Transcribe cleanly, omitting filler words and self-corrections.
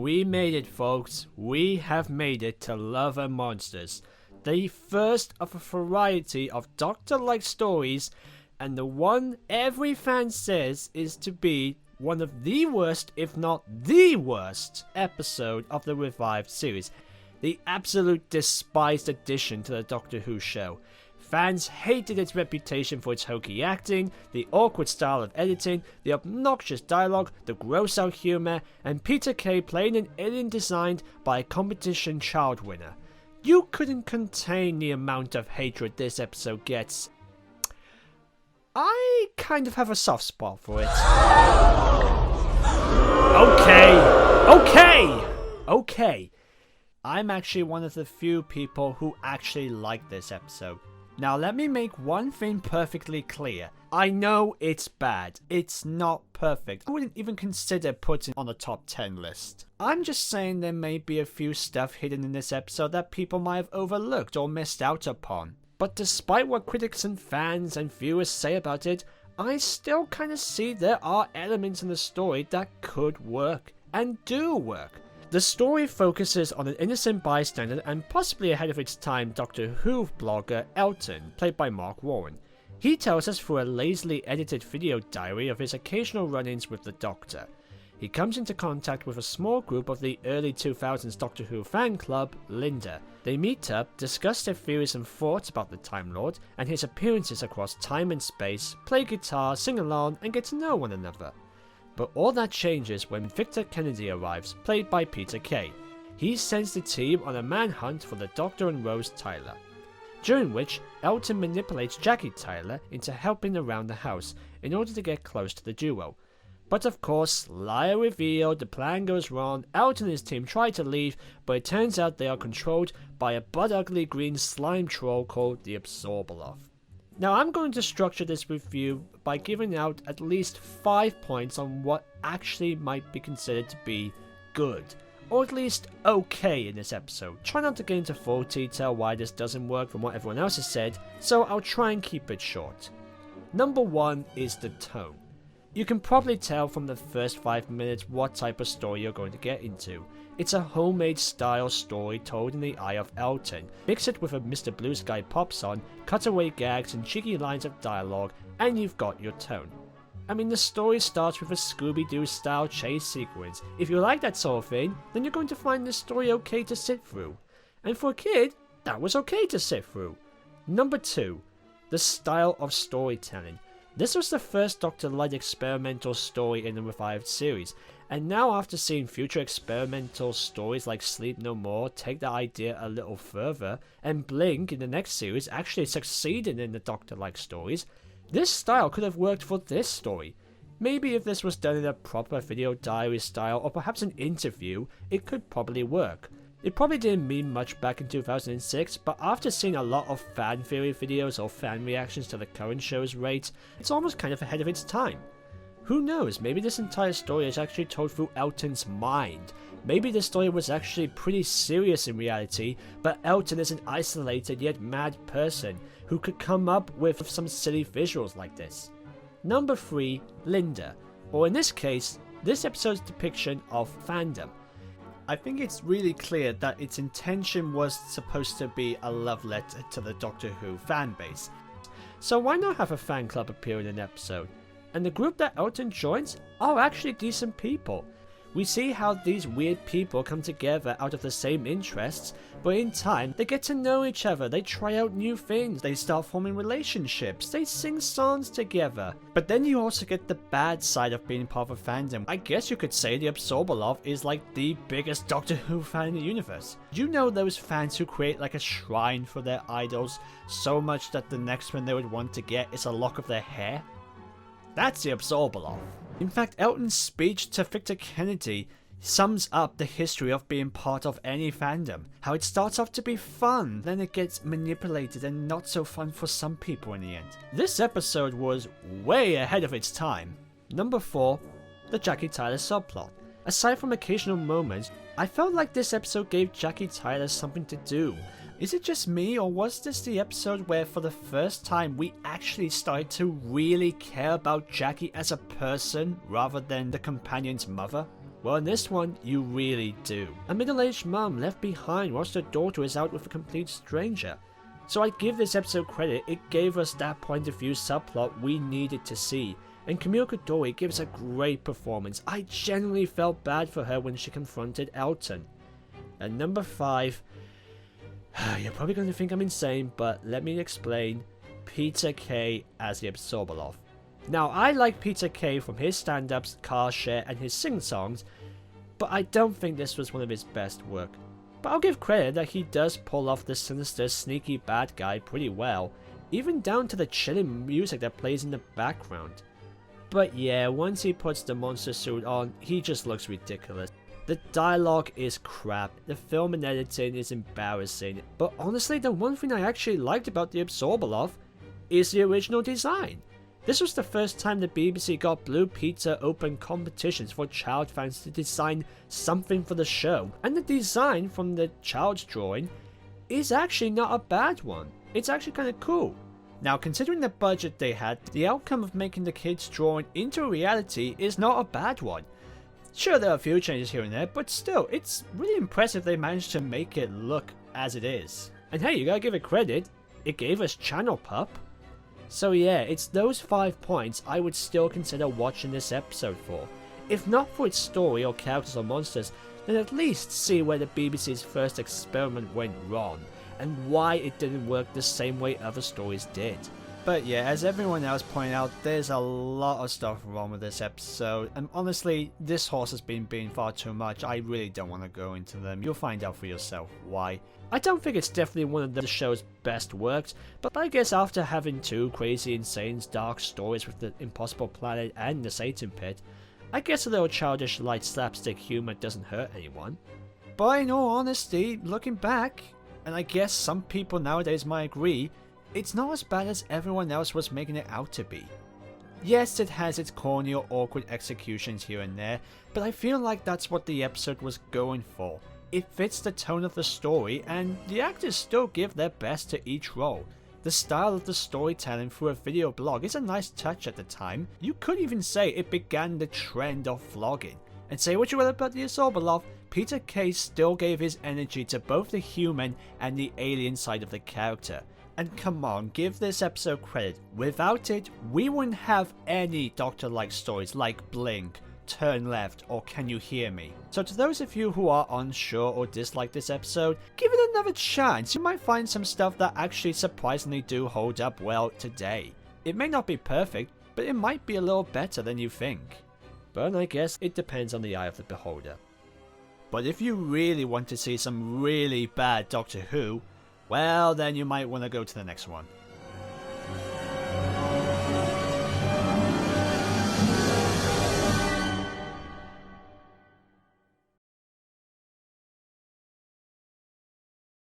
We made it, folks. We have made it to Love and Monsters, the first of a variety of Doctor-like stories, and the one every fan says is to be one of the worst, if not the worst, episode of the revived series. The absolute despised addition to the Doctor Who show. Fans hated its reputation for its hokey acting, the awkward style of editing, the obnoxious dialogue, the gross-out humour, and Peter Kay playing an alien designed by a competition child winner. You couldn't contain the amount of hatred this episode gets. I kind of have a soft spot for it. Okay. I'm actually one of the few people who actually like this episode. Now let me make one thing perfectly clear. I know it's bad. It's not perfect. I wouldn't even consider putting it on a top 10 list. I'm just saying there may be a few stuff hidden in this episode that people might have overlooked or missed out upon. But despite what critics and fans and viewers say about it, I still kind of see there are elements in the story that could work, and do work. The story focuses on an innocent bystander and possibly ahead of its time Doctor Who blogger Elton, played by Mark Warren. He tells us through a lazily edited video diary of his occasional run-ins with the Doctor. He comes into contact with a small group of the early 2000s Doctor Who fan club, Linda. They meet up, discuss their theories and thoughts about the Time Lord and his appearances across time and space, play guitar, sing along, and get to know one another. But all that changes when Victor Kennedy arrives, played by Peter Kay. He sends the team on a manhunt for the Doctor and Rose Tyler, during which Elton manipulates Jackie Tyler into helping around the house in order to get close to the duo. But of course, liar revealed, the plan goes wrong, Elton and his team try to leave, but it turns out they are controlled by a butt-ugly green slime troll called the Absorbaloff. Now I'm going to structure this review by giving out at least 5 points on what actually might be considered to be good, or at least okay in this episode. Try not to get into full detail why this doesn't work from what everyone else has said, so I'll try and keep it short. Number 1 is the tone. You can probably tell from the first 5 minutes what type of story you're going to get into. It's a homemade style story told in the eye of Elton. Mix it with a Mr. Blue Sky pop song, cutaway gags and cheeky lines of dialogue, and you've got your tone. I mean, the story starts with a Scooby-Doo style chase sequence. If you like that sort of thing, then you're going to find this story okay to sit through. And for a kid, that was okay to sit through. Number 2, the style of storytelling. This was the first Doctor-led experimental story in the revived series, and now after seeing future experimental stories like Sleep No More take the idea a little further, and Blink in the next series actually succeeding in the Doctor-like stories, this style could have worked for this story. Maybe if this was done in a proper video diary style or perhaps an interview, it could probably work. It probably didn't mean much back in 2006, but after seeing a lot of fan theory videos or fan reactions to the current show's rate, it's almost kind of ahead of its time. Who knows, maybe this entire story is actually told through Elton's mind. Maybe the story was actually pretty serious in reality, but Elton is an isolated yet mad person who could come up with some silly visuals like this. Number 3, Linda, or in this case, this episode's depiction of fandom. I think it's really clear that its intention was supposed to be a love letter to the Doctor Who fanbase. So why not have a fan club appear in an episode? And the group that Elton joins are actually decent people. We see how these weird people come together out of the same interests, but in time they get to know each other, they try out new things, they start forming relationships, they sing songs together. But then you also get the bad side of being part of a fandom. I guess you could say the Absorbaloff is like the biggest Doctor Who fan in the universe. Do you know those fans who create like a shrine for their idols, so much that the next one they would want to get is a lock of their hair? That's the Absorbaloff. In fact, Elton's speech to Victor Kennedy sums up the history of being part of any fandom. How it starts off to be fun, then it gets manipulated and not so fun for some people in the end. This episode was way ahead of its time. Number 4, the Jackie Tyler subplot. Aside from occasional moments, I felt like this episode gave Jackie Tyler something to do. Is it just me, or was this the episode where for the first time we actually started to really care about Jackie as a person rather than the companion's mother? Well, in this one, you really do. A middle-aged mum left behind whilst her daughter is out with a complete stranger. So I give this episode credit, it gave us that point of view subplot we needed to see. And Camille Coduri gives a great performance. I genuinely felt bad for her when she confronted Elton. And number 5, you're probably going to think I'm insane, but let me explain. Peter Kay as the Absorbaloff. Now, I like Peter Kay from his stand-ups, car share, and his sing-songs, but I don't think this was one of his best work. But I'll give credit that he does pull off the sinister, sneaky bad guy pretty well, even down to the chilling music that plays in the background. But yeah, once he puts the monster suit on, he just looks ridiculous. The dialogue is crap, the film and editing is embarrassing, but honestly the one thing I actually liked about the Absorbaloff is the original design. This was the first time the BBC got Blue Peter open competitions for child fans to design something for the show, and the design from the child's drawing is actually not a bad one. It's actually kind of cool. Now, considering the budget they had, the outcome of making the kids' drawing into reality is not a bad one. Sure, there are a few changes here and there, but still, it's really impressive they managed to make it look as it is. And hey, you gotta give it credit, it gave us Channel Pup. So yeah, it's those 5 points I would still consider watching this episode for. If not for its story or characters or monsters, then at least see where the BBC's first experiment went wrong, and why it didn't work the same way other stories did. But yeah, as everyone else pointed out, there's a lot of stuff wrong with this episode, and honestly, this horse has been being far too much. I really don't want to go into them. You'll find out for yourself why. I don't think it's definitely one of the show's best works, but I guess after having 2 crazy, insane, dark stories with the Impossible Planet and the Satan Pit, I guess a little childish, light slapstick humor doesn't hurt anyone. But in all honesty, looking back, and I guess some people nowadays might agree, it's not as bad as everyone else was making it out to be. Yes, it has its corny or awkward executions here and there, but I feel like that's what the episode was going for. It fits the tone of the story, and the actors still give their best to each role. The style of the storytelling through a video blog is a nice touch at the time. You could even say it began the trend of vlogging. And say what you will about the Absorbaloff, Peter Kay still gave his energy to both the human and the alien side of the character. And come on, give this episode credit. Without it, we wouldn't have any Doctor-like stories like Blink, Turn Left, or Can You Hear Me? So to those of you who are unsure or dislike this episode, give it another chance. You might find some stuff that actually surprisingly do hold up well today. It may not be perfect, but it might be a little better than you think. But I guess it depends on the eye of the beholder. But if you really want to see some really bad Doctor Who, well then you might want to go to the next one.